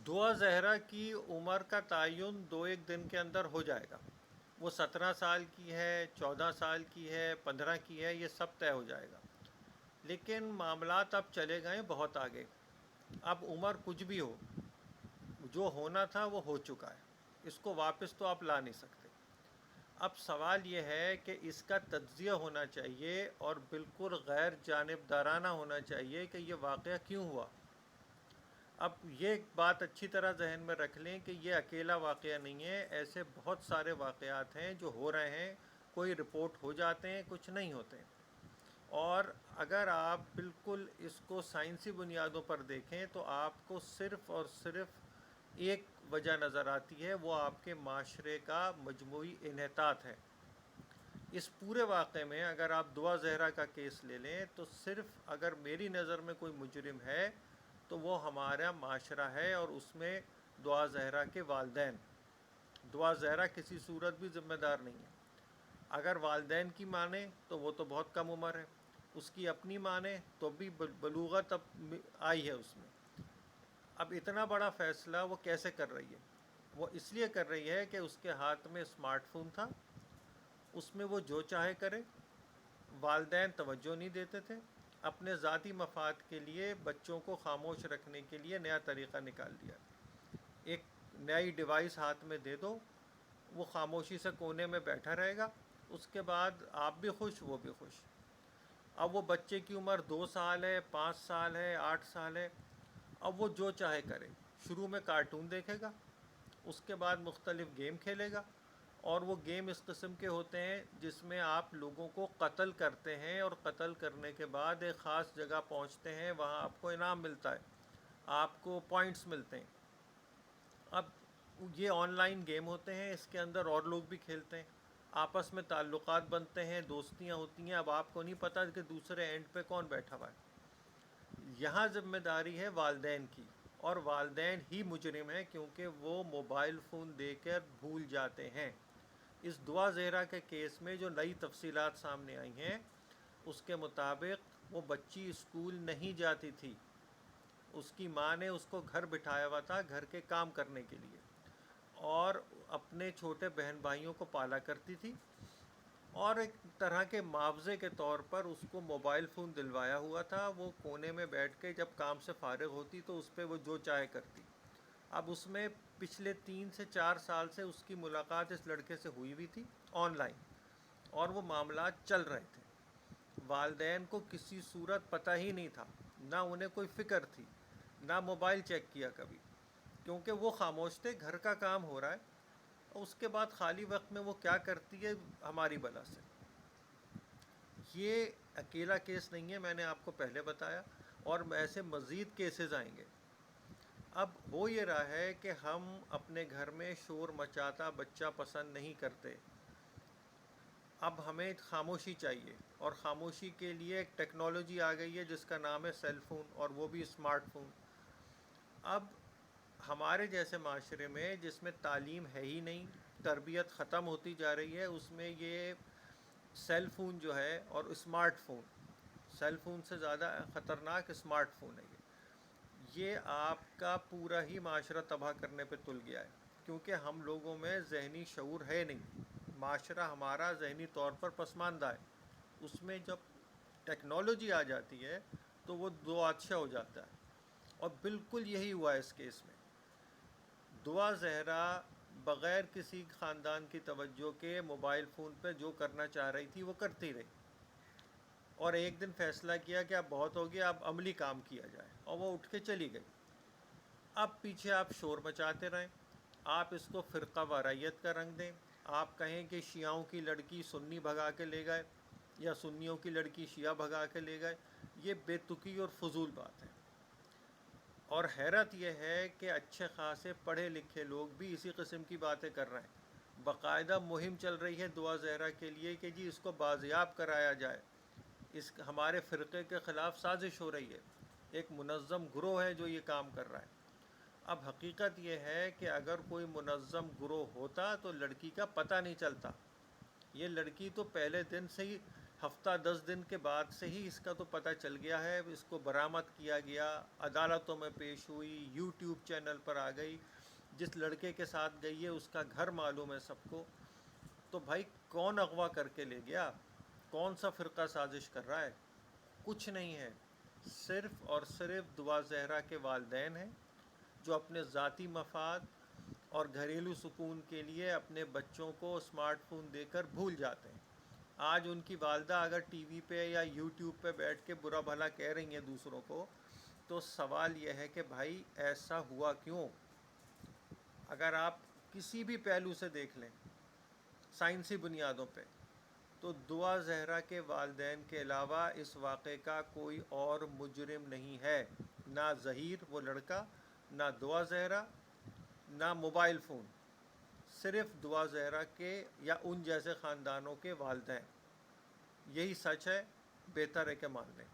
دعا زہرا کی عمر کا تعین دو ایک دن کے اندر ہو جائے گا۔ وہ 17 سال کی ہے، 14 سال کی ہے، 15 کی ہے، یہ سب طے ہو جائے گا۔ لیکن معاملات اب چلے گئے بہت آگے۔ اب عمر کچھ بھی ہو، جو ہونا تھا وہ ہو چکا ہے، اس کو واپس تو آپ لا نہیں سکتے۔ اب سوال یہ ہے کہ اس کا تجزیہ ہونا چاہیے اور بالکل غیر جانبدارانہ ہونا چاہیے کہ یہ واقعہ کیوں ہوا۔ اب یہ بات اچھی طرح ذہن میں رکھ لیں کہ یہ اکیلا واقعہ نہیں ہے، ایسے بہت سارے واقعات ہیں جو ہو رہے ہیں، کوئی رپورٹ ہو جاتے ہیں، کچھ نہیں ہوتے۔ اور اگر آپ بالکل اس کو سائنسی بنیادوں پر دیکھیں تو آپ کو صرف اور صرف ایک وجہ نظر آتی ہے، وہ آپ کے معاشرے کا مجموعی انحطاط ہے۔ اس پورے واقعے میں اگر آپ دعا زہرا کا کیس لے لیں تو صرف اگر میری نظر میں کوئی مجرم ہے تو وہ ہمارا معاشرہ ہے، اور اس میں دعا زہرا کے والدین۔ دعا زہرا کسی صورت بھی ذمہ دار نہیں ہے۔ اگر والدین کی مانیں تو وہ تو بہت کم عمر ہے، اس کی اپنی مانیں تو بھی بلوغت اب آئی ہے اس میں۔ اب اتنا بڑا فیصلہ وہ کیسے کر رہی ہے؟ وہ اس لیے کر رہی ہے کہ اس کے ہاتھ میں اسمارٹ فون تھا، اس میں وہ جو چاہے کرے، والدین توجہ نہیں دیتے تھے، اپنے ذاتی مفاد کے لیے بچوں کو خاموش رکھنے کے لیے نیا طریقہ نکال دیا۔ ایک نئی ڈیوائس ہاتھ میں دے دو، وہ خاموشی سے کونے میں بیٹھا رہے گا، اس کے بعد آپ بھی خوش، وہ بھی خوش۔ اب وہ بچے کی عمر 2 سال ہے، 5 سال ہے، 8 سال ہے، اب وہ جو چاہے کرے۔ شروع میں کارٹون دیکھے گا، اس کے بعد مختلف گیم کھیلے گا، اور وہ گیم اس قسم کے ہوتے ہیں جس میں آپ لوگوں کو قتل کرتے ہیں، اور قتل کرنے کے بعد ایک خاص جگہ پہنچتے ہیں، وہاں آپ کو انعام ملتا ہے، آپ کو پوائنٹس ملتے ہیں۔ اب یہ آن لائن گیم ہوتے ہیں، اس کے اندر اور لوگ بھی کھیلتے ہیں، آپس میں تعلقات بنتے ہیں، دوستیاں ہوتی ہیں۔ اب آپ کو نہیں پتہ کہ دوسرے اینڈ پہ کون بیٹھا ہوا ہے۔ یہاں ذمہ داری ہے والدین کی، اور والدین ہی مجرم ہیں کیونکہ وہ موبائل فون دے کر بھول جاتے ہیں۔ اس دعا زہرا کے کیس میں جو نئی تفصیلات سامنے آئی ہیں، اس کے مطابق وہ بچی اسکول نہیں جاتی تھی، اس کی ماں نے اس کو گھر بٹھایا ہوا تھا گھر کے کام کرنے کے لیے، اور اپنے چھوٹے بہن بھائیوں کو پالا کرتی تھی، اور ایک طرح کے معاوضے کے طور پر اس کو موبائل فون دلوایا ہوا تھا۔ وہ کونے میں بیٹھ کے جب کام سے فارغ ہوتی تو اس پہ وہ جو چاہے کرتی۔ اب اس میں پچھلے 3 سے 4 سال سے اس کی ملاقات اس لڑکے سے ہوئی ہوئی تھی آن لائن، اور وہ معاملات چل رہے تھے۔ والدین کو کسی صورت پتہ ہی نہیں تھا، نہ انہیں کوئی فکر تھی، نہ موبائل چیک کیا کبھی، کیونکہ وہ خاموش تھے، گھر کا کام ہو رہا ہے، اور اس کے بعد خالی وقت میں وہ کیا کرتی ہے ہماری بلا سے۔ یہ اکیلا کیس نہیں ہے، میں نے آپ کو پہلے بتایا، اور ایسے مزید کیسز آئیں گے۔ اب ہو یہ رہا ہے کہ ہم اپنے گھر میں شور مچاتا بچہ پسند نہیں کرتے، اب ہمیں خاموشی چاہیے، اور خاموشی کے لیے ایک ٹیکنالوجی آ گئی ہے جس کا نام ہے سیل فون، اور وہ بھی اسمارٹ فون۔ اب ہمارے جیسے معاشرے میں جس میں تعلیم ہے ہی نہیں، تربیت ختم ہوتی جا رہی ہے، اس میں یہ سیل فون جو ہے اور اسمارٹ فون، سیل فون سے زیادہ خطرناک اسمارٹ فون ہے یہ آپ کا پورا ہی معاشرہ تباہ کرنے پہ تل گیا ہے، کیونکہ ہم لوگوں میں ذہنی شعور ہے نہیں، معاشرہ ہمارا ذہنی طور پر پسماندہ ہے۔ اس میں جب ٹیکنالوجی آ جاتی ہے تو وہ دو آدشا ہو جاتا ہے، اور بالکل یہی ہوا ہے اس کیس میں۔ دعا زہرا بغیر کسی خاندان کی توجہ کے موبائل فون پہ جو کرنا چاہ رہی تھی وہ کرتی رہی، اور ایک دن فیصلہ کیا کہ اب بہت ہو گیا، اب عملی کام کیا جائے، اور وہ اٹھ کے چلی گئی۔ اب پیچھے آپ شور مچاتے رہیں، آپ اس کو فرقہ واریت کا رنگ دیں، آپ کہیں کہ شیعوں کی لڑکی سنی بھگا کے لے گئے، یا سنیوں کی لڑکی شیعہ بھگا کے لے گئے، یہ بے تکی اور فضول بات ہے۔ اور حیرت یہ ہے کہ اچھے خاصے پڑھے لکھے لوگ بھی اسی قسم کی باتیں کر رہے ہیں۔ باقاعدہ مہم چل رہی ہے دعا زہرا کے لیے کہ جی اس کو بازیاب کرایا جائے، اس ہمارے فرقے کے خلاف سازش ہو رہی ہے، ایک منظم گروہ ہے جو یہ کام کر رہا ہے۔ اب حقیقت یہ ہے کہ اگر کوئی منظم گروہ ہوتا تو لڑکی کا پتہ نہیں چلتا، یہ لڑکی تو پہلے دن سے ہی ہفتہ 10 دن کے بعد سے ہی اس کا تو پتہ چل گیا ہے، اس کو برآمد کیا گیا، عدالتوں میں پیش ہوئی، یوٹیوب چینل پر آ گئی، جس لڑکے کے ساتھ گئی ہے اس کا گھر معلوم ہے سب کو۔ تو بھائی کون اغوا کر کے لے گیا؟ کون سا فرقہ سازش کر رہا ہے؟ کچھ نہیں ہے، صرف اور صرف دعا زہرا کے والدین ہیں جو اپنے ذاتی مفاد اور گھریلو سکون کے لیے اپنے بچوں کو اسمارٹ فون دے کر بھول جاتے ہیں۔ آج ان کی والدہ اگر ٹی وی پہ یا یوٹیوب پہ بیٹھ کے برا بھلا کہہ رہی ہیں دوسروں کو، تو سوال یہ ہے کہ بھائی ایسا ہوا کیوں؟ اگر آپ کسی بھی پہلو سے دیکھ لیں سائنسی بنیادوں پہ، تو دعا زہرا کے والدین کے علاوہ اس واقعے کا کوئی اور مجرم نہیں ہے، نہ ظہیر وہ لڑکا، نہ دعا زہرا، نہ موبائل فون، صرف دعا زہرا کے یا ان جیسے خاندانوں کے والدین۔ یہی سچ ہے، بہتر ہے کہ مان لیں۔